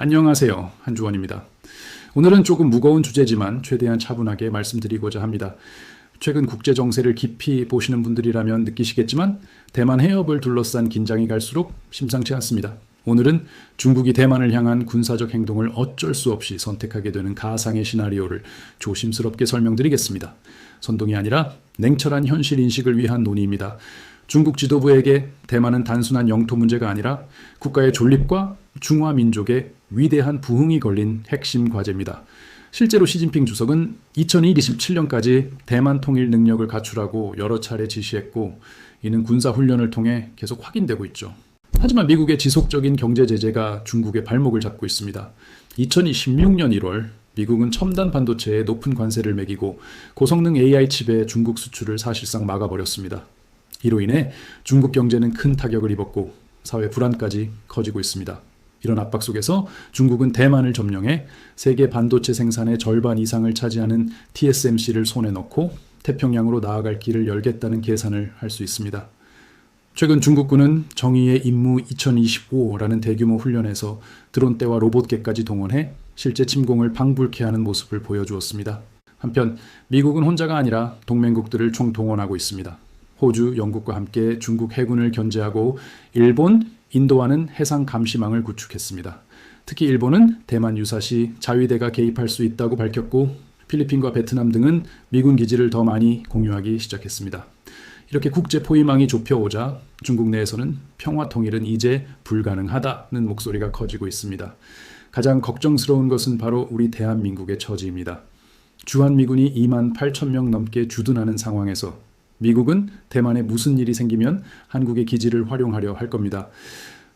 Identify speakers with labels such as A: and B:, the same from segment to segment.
A: 안녕하세요. 한주원입니다. 오늘은 조금 무거운 주제지만 최대한 차분하게 말씀드리고자 합니다. 최근 국제 정세를 깊이 보시는 분들이라면 느끼시겠지만 대만 해협을 둘러싼 긴장이 갈수록 심상치 않습니다. 오늘은 중국이 대만을 향한 군사적 행동을 어쩔 수 없이 선택하게 되는 가상의 시나리오를 조심스럽게 설명드리겠습니다. 선동이 아니라 냉철한 현실 인식을 위한 논의입니다. 중국 지도부에게 대만은 단순한 영토 문제가 아니라 국가의 존립과 중화 민족의 위대한 부흥이 걸린 핵심 과제입니다. 실제로 시진핑 주석은 2027년까지 대만 통일 능력을 갖추라고 여러 차례 지시했고, 이는 군사 훈련을 통해 계속 확인되고 있죠. 하지만 미국의 지속적인 경제 제재가 중국의 발목을 잡고 있습니다. 2016년 1월 미국은 첨단 반도체에 높은 관세를 매기고 고성능 AI 칩의 중국 수출을 사실상 막아버렸습니다. 이로 인해 중국 경제는 큰 타격을 입었고 사회 불안까지 커지고 있습니다. 이런 압박 속에서 중국은 대만을 점령해 세계 반도체 생산의 절반 이상을 차지하는 TSMC를 손에 넣고 태평양으로 나아갈 길을 열겠다는 계산을 할 수 있습니다. 최근 중국군은 정의의 임무 2025라는 대규모 훈련에서 드론대와 로봇계까지 동원해 실제 침공을 방불케 하는 모습을 보여주었습니다. 한편 미국은 혼자가 아니라 동맹국들을 총동원하고 있습니다. 호주, 영국과 함께 중국 해군을 견제하고 일본, 인도와는 해상 감시망을 구축했습니다. 특히 일본은 대만 유사시 자위대가 개입할 수 있다고 밝혔고 필리핀과 베트남 등은 미군 기지를 더 많이 공유하기 시작했습니다. 이렇게 국제 포위망이 좁혀오자 중국 내에서는 평화 통일은 이제 불가능하다는 목소리가 커지고 있습니다. 가장 걱정스러운 것은 바로 우리 대한민국의 처지입니다. 주한미군이 2만 8천 명 넘게 주둔하는 상황에서 미국은 대만에 무슨 일이 생기면 한국의 기지를 활용하려 할 겁니다.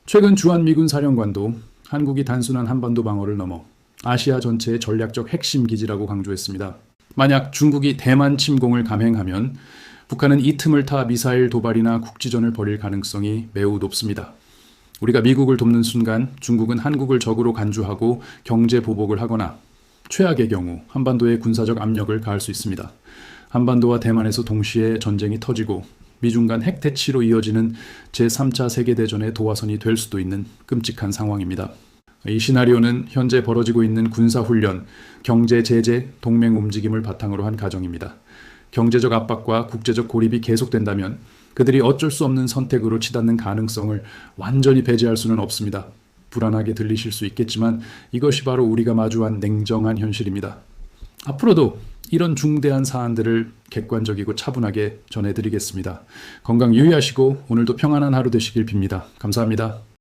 A: 최근 주한미군 사령관도 한국이 단순한 한반도 방어를 넘어 아시아 전체의 전략적 핵심 기지라고 강조했습니다. 만약 중국이 대만 침공을 감행하면 북한은 이 틈을 타 미사일 도발이나 국지전을 벌일 가능성이 매우 높습니다. 우리가 미국을 돕는 순간 중국은 한국을 적으로 간주하고 경제 보복을 하거나 최악의 경우 한반도에 군사적 압력을 가할 수 있습니다. 한반도와 대만에서 동시에 전쟁이 터지고 미중 간 핵대치로 이어지는 제3차 세계대전의 도화선이 될 수도 있는 끔찍한 상황입니다. 이 시나리오는 현재 벌어지고 있는 군사훈련, 경제 제재, 동맹 움직임을 바탕으로 한 가정입니다. 경제적 압박과 국제적 고립이 계속된다면 그들이 어쩔 수 없는 선택으로 치닫는 가능성을 완전히 배제할 수는 없습니다. 불안하게 들리실 수 있겠지만 이것이 바로 우리가 마주한 냉정한 현실입니다. 앞으로도 이런 중대한 사안들을 객관적이고 차분하게 전해드리겠습니다. 건강 유의하시고 오늘도 평안한 하루 되시길 빕니다. 감사합니다.